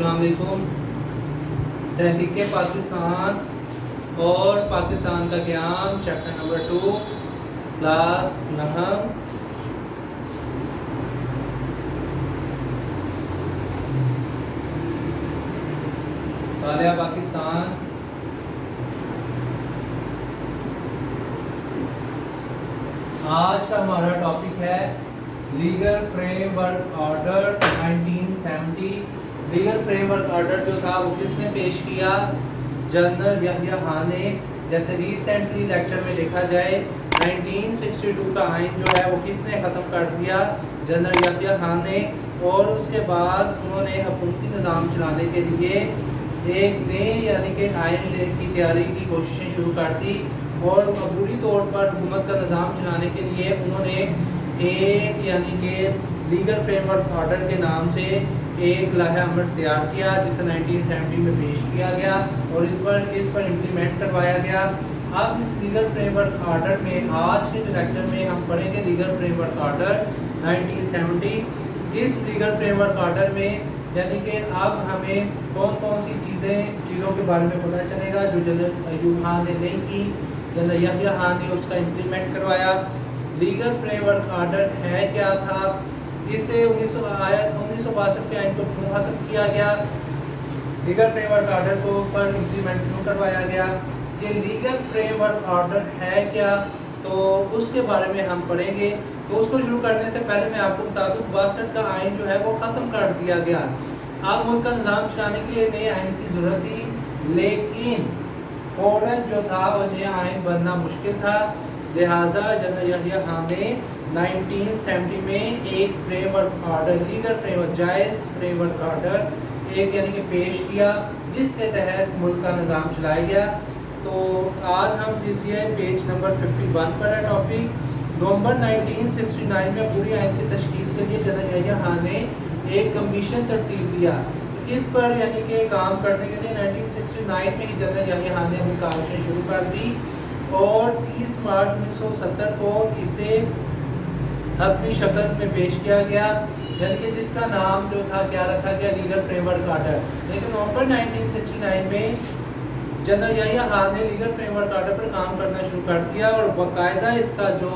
السلام علیکم۔ تحریک پاکستان اور پاکستان کا قیام چیپٹر نمبر 2 کلاس نہم مطالعہ پاکستان آج کا ہمارا ٹاپک ہے legal frame work order 1970۔ Legal frame work order جو تھا وہ کس نے پیش کیا؟ جنرل یحییٰ خان نے۔ جیسے ریسنٹلی لیکچر میں دیکھا جائے 1962 کا آئین جو ہے وہ کس نے ختم کر دیا؟ جنرل یحییٰ خان نے۔ اور اس کے بعد انہوں نے حکومتی نظام چلانے کے لیے ایک نئے یعنی کہ آئین کی تیاری کی کوششیں شروع کر دی، اور عبوری طور پر حکومت کا نظام چلانے کے لیے انہوں نے ایک یعنی کہ لیگل فریم ورک آرڈر کے نام سے ایک لائحہ عمل تیار کیا، جسے 1970 میں پیش کیا گیا اور اس پر امپلیمنٹ کروایا گیا۔ اب اس لیگل فریم ورک آرڈر میں آج کے جو لیکچر میں ہم پڑھیں گے لیگل فریم ورک آرڈر 1970۔ اس لیگل فریم ورک آرڈر میں یعنی کہ اب ہمیں کون کون سی چیزوں کے بارے میں پتہ چلے گا جو جنرل ایوب خان نے نہیں کی، جنرل یحییٰ خان نے اس کا امپلیمنٹ کروایا۔ لیگل فریم ورک آرڈر ہے کیا تھا؟ اسے 1962 کے آئین کو کیوں ختم کیا گیا؟ لیگل فریم ورک آرڈر کو پر امپلیمنٹ کیوں کروایا گیا؟ یہ لیگل فریم ورک آرڈر ہے کیا؟ تو اس کے بارے میں ہم پڑھیں گے۔ تو اس کو شروع کرنے سے پہلے میں آپ کو بتا دوں 62 کا آئین جو ہے وہ ختم کر دیا گیا۔ اب ملک کا نظام چلانے کے لیے نئے آئین کی ضرورت تھی، لیکن فوراً جو تھا وہ نیا آئین بننا مشکل تھا، لہٰذا جنرل یحییٰ خان نے 1970 میں ایک frame work order legal frame work جائز فریم ورک آرڈر ایک یعنی کہ پیش کیا، جس کے تحت ملک کا نظام چلایا گیا۔ تو آج ہم اس یہ پیج نمبر 51 پر ہے ٹاپک۔ نومبر 1969 میں پوری آئین کی تشکیل کے لیے جنرل یحییٰ خان نے ایک کمیشن ترتیب دیا۔ اس پر یعنی کہ کام کرنے کے لیے 1969 میں ہی جنرل یحییٰ خان نے اپنی کاوشیں شروع کر دی، اور 30 مارچ 1970 کو اسے حتمی شکل میں پیش کیا گیا، یعنی کہ جس کا نام جو تھا کیا رکھا گیا؟ Legal frame work order. لیکن نومبر 1969 میں جنرل یحییٰ خان نے لیگل فریم ورک آرڈر پر کام کرنا شروع کر دیا، اور باقاعدہ اس کا جو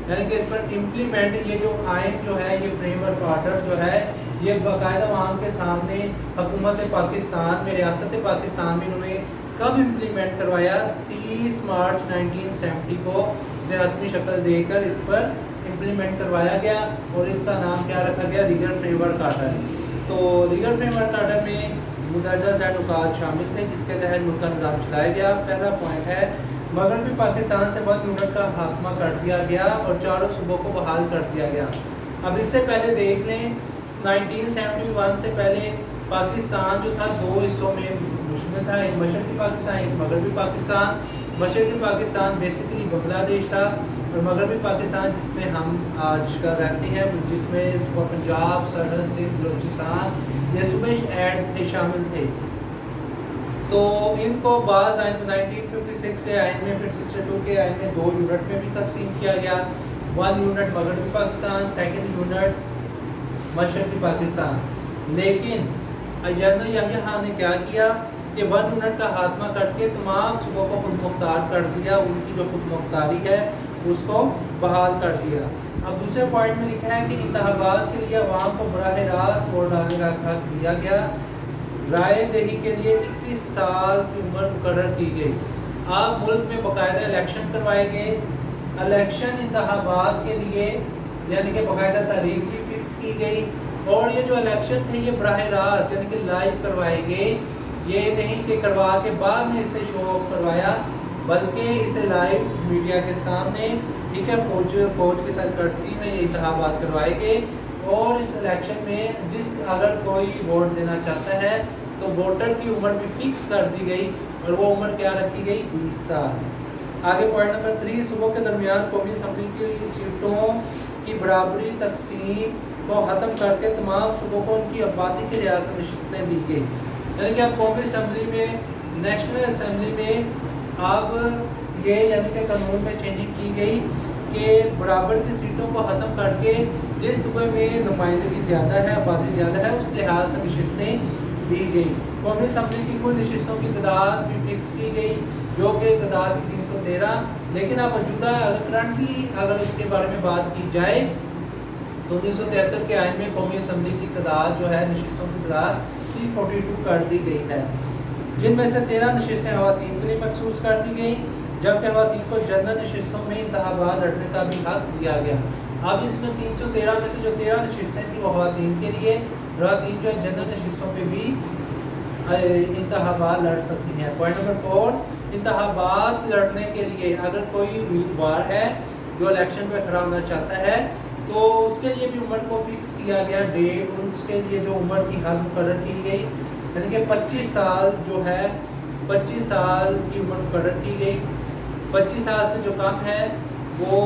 یعنی کہ اس پر امپلیمنٹ یہ جو آئین جو ہے یہ فریم ورک آرڈر جو ہے یہ باقاعدہ عوام کے سامنے حکومت پاکستان میں ریاست پاکستان میں انہوں نے کب امپلیمنٹ کروایا؟ 30 مارچ 1970 کو اسے حتمی شکل دے کر اس پر امپلیمنٹ کروایا گیا، اور اس کا نام کیا رکھا گیا؟ Legal frame work order. تو لیگل فریم ورک آرڈر میں مندرجہ ذیل نکات شامل تھے جس کے تحت ملک کا نظام چلایا گیا۔ پہلا پوائنٹ ہے مغربی پاکستان سے 1 یونٹ کا خاتمہ کر دیا گیا اور چاروں صوبوں کو بحال کر دیا گیا۔ اب اس سے پہلے دیکھ لیں 1971 سے پہلے پاکستان جو تھا 2 حصوں میں مشتمل تھا، ایک مشرقی پاکستان ایک مغربی پاکستان۔ مشرقی پاکستان بیسیکلی بنگلہ دیش تھا، اور مغربی پاکستان جس میں ہم آج کل رہتے ہیں جس میں پنجاب، سرحد، سندھ، بلوچستان یہ صوبے شامل تھے۔ تو ان کو بعض آئین 1956 کے آئین میں پھر 62 کے آئین میں 2 یونٹ میں بھی تقسیم کیا گیا، 1 یونٹ مغربی پاکستان، 2 یونٹ مشرقی پاکستان۔ لیکن جنرل یحییٰ خان نے کیا کیا کہ 1 یونٹ کا خاتمہ کر کے تمام صوبوں کو خود مختار کر دیا، ان کی جو خود مختاری ہے اس کو بحال کر دیا۔ اب دوسرے پوائنٹ میں لکھا ہے کہ انتخابات کے لیے عوام کو براہ راست ووٹ ڈالنے کا حق دیا گیا۔ رائے دہی کے لیے 21 سال کی عمر مقرر کی گئی۔ اب ملک میں باقاعدہ الیکشن کروائے گئے، الیکشن انتخابات کے لیے یعنی کہ باقاعدہ تاریخ بھی فکس کی گئی، اور یہ جو الیکشن تھے یہ براہ راست یعنی کہ لائیو کروائے گئے۔ یہ نہیں کہ کروا کے بعد میں اسے شو آف کروایا، بلکہ اسے لائیو میڈیا کے سامنے ٹھیک ہے فوج کے ساتھ کٹری میں یہ انتخابات کروائے گئے، اور اس الیکشن میں اگر کوئی ووٹ دینا چاہتا ہے تو ووٹر کی عمر بھی فکس کر دی گئی، اور وہ عمر کیا رکھی گئی؟ 20 سال۔ آگے پوائنٹ نمبر 3، صوبوں کے درمیان قومی اسمبلی کی سیٹوں کی برابری تقسیم کو ختم کر کے تمام صوبوں کو ان کی آبادی کی ریاست نشستیں دی گئی، یعنی کہ اب قومی اسمبلی میں نیشنل اسمبلی میں اب یہ یعنی کہ قانون میں چینجنگ کی گئی کہ برابر کی سیٹوں کو ختم کر کے جس صوبے میں نمائندگی زیادہ ہے، آبادی زیادہ ہے، اس لحاظ سے نشستیں दी गई। कौमी असम्बली की कुल नशिस्तों की तादाद भी फिक्स की गई जो कि तादाद 313, लेकिन अब मौजूदा करंटली अगर उसके बारे में बात की जाए तो 1973 के आइन में कौमी असम्बली की तादाद जो है नशिस्तों की तादाद 342 कर दी गई है, जिनमें से 13 नशिस्तें ख़वातीन के लिए मखसूस कर दी गई, जबकि ख़वातीन को जनरल नशिस्तों में इंतखाबात लड़ने का भी हक दिया गया। अब इसमें 313 में से जो 13 नशिस्तें थी वो ख़वातीन के लिए, ख़वातीन जो जनरल नशिस्तों में भी इंतखाबात लड़ सकती हैं। पॉइंट नंबर 4, इंतखाबात लड़ने के लिए अगर कोई उम्मीदवार है जो इलेक्शन में खड़ा होना चाहता है तो उसके लिए भी उम्र को फिक्स किया गया डेट, उसके लिए जो उम्र की हद मुकर्रर की गई, यानी कि 25 साल जो है 25 साल की उम्र मुकर्रर की गई। 25 साल से जो कम है वो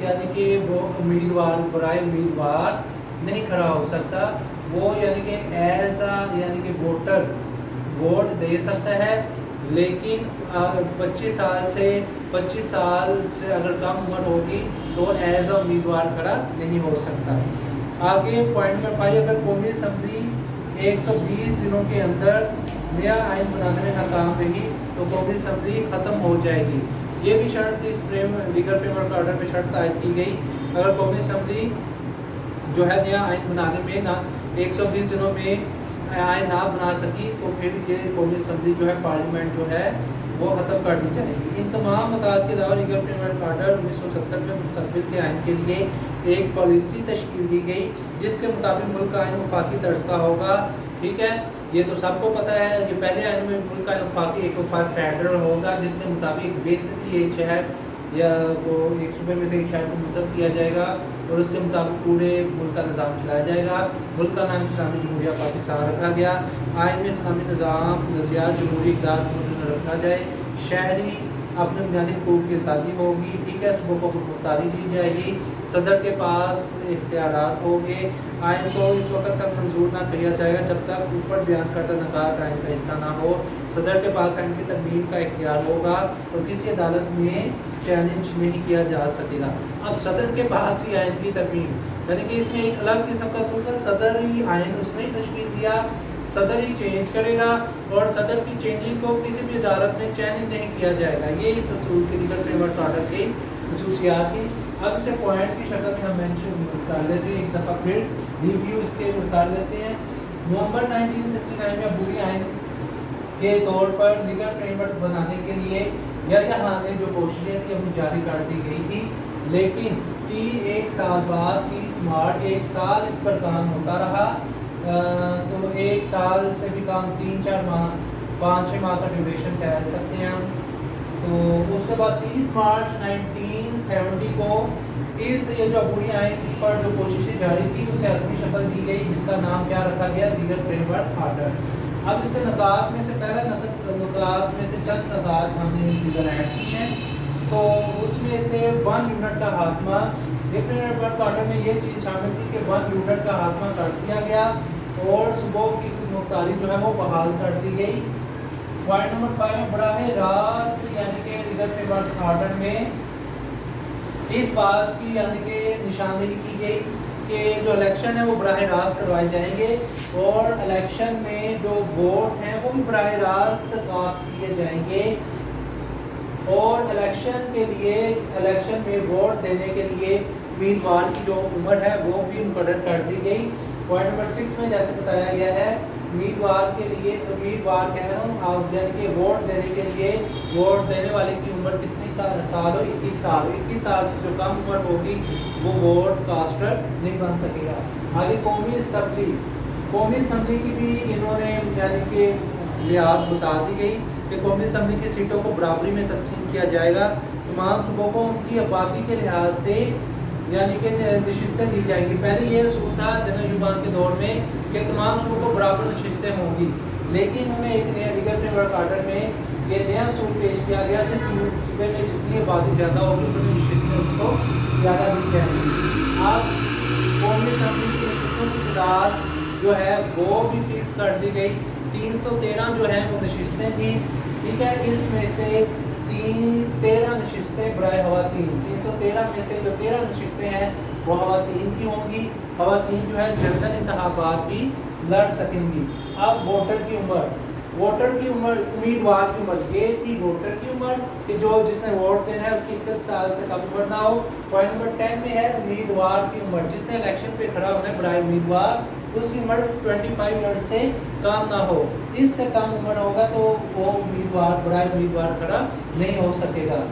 यानी कि वो उम्मीदवार बराए उम्मीदवार नहीं खड़ा हो सकता, वो यानी कि यानी कि वोटर वोट दे सकता है, लेकिन 25 साल से अगर कम उम्र होगी तो एज अ उम्मीदवार खड़ा नहीं हो सकता। आगे पॉइंट नंबर 5, अगर कौमी असम्बली 120 दिनों के अंदर नया आइन बनाने में नाकाम रही तो कौमी असम्बली ख़त्म हो जाएगी। ये भी शर्त इस लीगल फ्रेमवर्क ऑर्डर में शर्त आयद की गई, अगर कौमी असम्बली जो है नया आइन बनाने में ना 120 दिनों में आइन ना बना सकी तो फिर ये कौमी असम्बली जो है पार्लियामेंट जो है वो ख़त्म कर दी जाएगी। इन तमाम मकाद के अलावा लीगल फ्रेमवर्क ऑर्डर 1970 में मुस्तक़बिल के आइन के लिए एक पॉलिसी तश्कील दी गई जिसके मुताबिक मुल्क का आइन वफाकी तर्ज का होगा। ठीक है, ये तो सबको पता है कि पहले आइन में मुल्क का वफाकी एक फेडरल होगा, जिसके मुताबिक बेसिकली एक शहर या वो एक सूबे में से एक शहर को मुंतखब किया जाएगा और उसके मुताबिक पूरे मुल्क का निज़ाम चलाया जाएगा। मुल्क का नाम इस्लामी जमहूरिया पाकिस्तान रखा गया। आइन में इस्लामी निज़ाम नज़रियात जमहूरी इक़दार को रखा जाए। शहरी अपने बुनियादी हकूक़ की आज़ादी होगी। ठीक है, सूबों को मुख्तारी दी जाएगी। सदर के पास इख्तियारात होंगे। आइन को इस वक्त तक मंजूर ना किया जाएगा जब तक ऊपर बयान करदा निकात आइन का हिस्सा ना हो। सदर के पास आइन की तरमीम का इख्तियार होगा और किसी अदालत में चैलेंज नहीं किया जा सकेगा। अब सदर के पास ही आइन की तरमीम, यानी कि इसमें एक अलग किस्म का सूल, सदर ही आइन उसने ही तशकील दिया, सदर ही चेंज करेगा और सदर की चेंजिंग को किसी भी अदालत में चैलेंज नहीं किया जाएगा। ये इस असूल के लीगल फ्रेमवर्क ऑर्डर की खसूसियात थी। अब इसे पॉइंट की शक्ल में हम मेंशन कर लेते हैं, एक दफ़ा फिर रिव्यू इसके कर लेते हैं। नवंबर 1969 में बुरी आइन के तौर पर लीगल फ्रेमवर्क बनाने के लिए यहाँ ने जो कोशिशें थी अपनी जारी कर दी गई थी, लेकिन एक साल बाद 30 मार्च एक साल इस पर काम होता रहा। तो एक साल से भी कम 3-4 माह 5-6 माह का ड्यूरेशन कह सकते हैं हम। तो उसके बाद 30 मार्च 1970 को इस ये जो बुरी आइन पर जो कोशिशें जारी थी उसे अदमी शक्ल दी गई, जिसका नाम क्या रखा गया, लीगल फ्रेमवर्क ऑर्डर। अब इसके नकात में से पहला नकात में से चंद नकात हमने लीगल ऐड की हैं। तो उसमें से 1 यूनिट का खात्मा, लीगल फ्रेमवर्क ऑर्डर में ये चीज़ शामिल थी कि 1 यूनिट का खात्मा कर दिया गया और सूबों की मुख्तारी जो है वो बहाल कर दी गई। पॉइंट नंबर 5, बराह रास्त यानी कि लीगल फ्रेमवर्क ऑर्डर में इस बात की यानी कि निशानदेही की गई कि जो इलेक्शन है वो बराह रास्त करवाए जाएंगे और इलेक्शन में जो वोट हैं वो भी बराह रास्त कास्ट किए जाएंगे और इलेक्शन के लिए इलेक्शन में वोट देने के लिए उम्मीदवार की जो उम्र है वो भी मुकर्रर कर दी गई। पॉइंट नंबर 6 में जैसे बताया गया है उम्मीदवार के लिए, उम्मीदवार कह रहा हूँ आप, यानी कि वोट देने के लिए वोट देने वाले की उम्र कितनी साल हो, 21 साल। 21 साल से जो कम उम्र होगी वो वोट कास्टर नहीं बन सकेगा। आगे कौमी असम्बली की भी इन्होंने यानी कि मियाद बता दी गई कि कौमी असम्बली की सीटों को बराबरी में तकसीम किया जाएगा। तमाम सूबों को उनकी आबादी के लिहाज से यानी कि नशिस्तें दी जाएंगी। पहले ये असूल था जनरल युबान के दौर में कि तमाम सूबों को बराबर नशिस्तें होंगी, लेकिन हमें एक नया लीगल फ्रेमवर्क ऑर्डर में ये नया असूल पेश किया गया जिस सूबे में जितनी आबादी ज़्यादा होगी उतनी नशिस्तें उसको ज़्यादा दी जाएंगी। अब कौमी असम्बली की नशिस्तों की तादाद जो है वो भी फिक्स कर दी गई। 313 जो है वो नशिस्तें थी। ठीक है, इसमें से 13 नशिस्तें बराए ख़वातीन, 313 में से जो 13 नशिस्तें हैं वो ख़वातीन की होंगी। ख़वातीन जो है जनरल इंतखाबात भी लड़ सकेंगी। अब वोटर की उम्र, उम्मीदवार की उम्र, ये थी वोटर की उम्र कि जो जिसने वोट देना है उसकी 21 साल से कम उम्र ना हो। पॉइंट नंबर 10 में है उम्मीदवार की उम्र, जिसने इलेक्शन पे खड़ा होना है बराए उम्मीदवार, उसकी उम्र 25 ईयर से कम ना हो। इससे कम उम्र होगा तो वो उम्मीदवार बराए उम्मीदवार खड़ा नहीं हो सकेगा।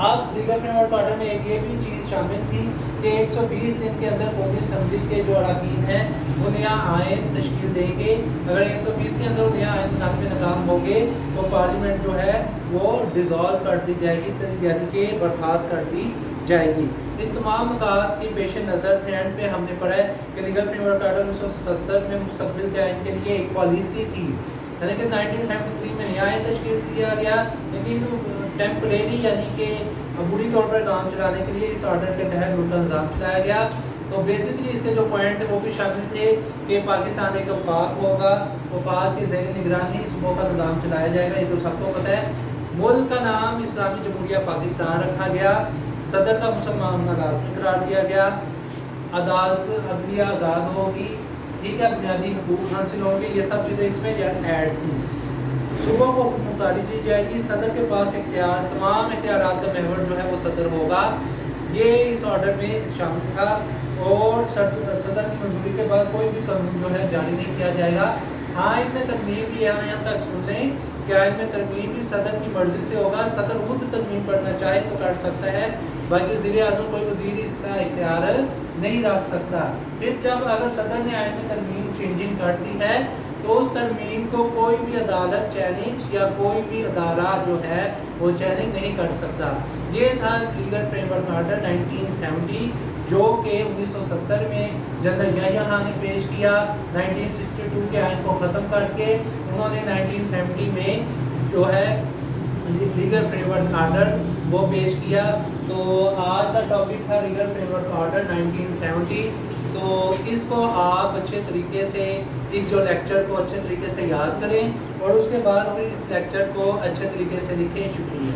अब लीगल फ्रेमवर्क ऑर्डर में एक ये भी चीज़ शामिल थी कि 120 दिन के अंदर कौमी असम्बली के जो अरकान हैं वो नया आयन तश्कील देंगे। अगर 120 के अंदर नया आयन बनाने में नाकाम होंगे तो पार्लियामेंट जो है वो डिज़ोल्व कर दी जाएगी, यानी कि बर्खास्त कर दी जाएगी। इन तमाम नुकात के पेश नज़र फ्रेंड पे हमने पढ़ा है कि लीगल फ्रेमवर्क ऑर्डर 1970 में मुस्तक़बिल के आयन के लिए एक पॉलिसी थी, यानी कि 1973 में नया आयन तश्कील दिया गया, लेकिन टेम्परेरी यानी कि बुरी तौर पर काम चलाने के लिए इस ऑर्डर के तहत उल्टा निज़ाम चलाया गया। तो बेसिकली इसके जो पॉइंट है वो भी शामिल थे कि पाकिस्तान एक वफाक होगा, वफाक की ज़ेर निगरानी सूबों का निज़ाम चलाया जाएगा, ये तो सबको पता है। मुल्क का नाम इस्लामी जमहूरिया पाकिस्तान रखा गया, सदर का मुसलमान होना लाज़मी करार दिया गया, अदालत अदलिया आज़ाद होगी, ठीक है, बुनियादी हकूक़ हासिल होंगे, ये सब चीज़ें इसमें ऐड थी। सूबों को मुख्तारी दी जाएगी, सदर के पास इख्तियार, तमाम इख्तियारात का महवर जो है वो सदर होगा, ये इस ऑर्डर में शामिल था। और सदर की मंजूरी के बाद कोई भी कानून जो है जारी नहीं किया जाएगा। हाँ, इनमें तरमीम भी यहाँ तक सुन लें कि इनमें तरमीम भी सदर की मर्जी से होगा, सदर खुद तरमीम करना चाहे तो कर सकता है, बाकी वज़ीर आज़म कोई वज़ीर इसका इख्तियार नहीं रख सकता। फिर जब अगर सदर ने आइन में तरमीम चेंजिंग कर दी है तो उस तरमीम को कोई भी अदालत चैलेंज या कोई भी अदारा जो है वो चैलेंज नहीं कर सकता। ये था लीगल फ्रेमवर्क ऑर्डर 1970 जो कि 1970 में जनरल याह्या खान ने पेश किया। 1962 के आयन को ख़त्म करके उन्होंने 1970 में जो है लीगल फ्रेमवर्क ऑर्डर वो पेश किया। तो आज का टॉपिक था लीगल फ्रेमवर्क ऑर्डर 1970। तो इसको आप अच्छे तरीके से इस जो लेक्चर को अच्छे तरीके से याद करें और उसके बाद फिर इस लेक्चर को अच्छे तरीके से लिखें। शुक्रिया।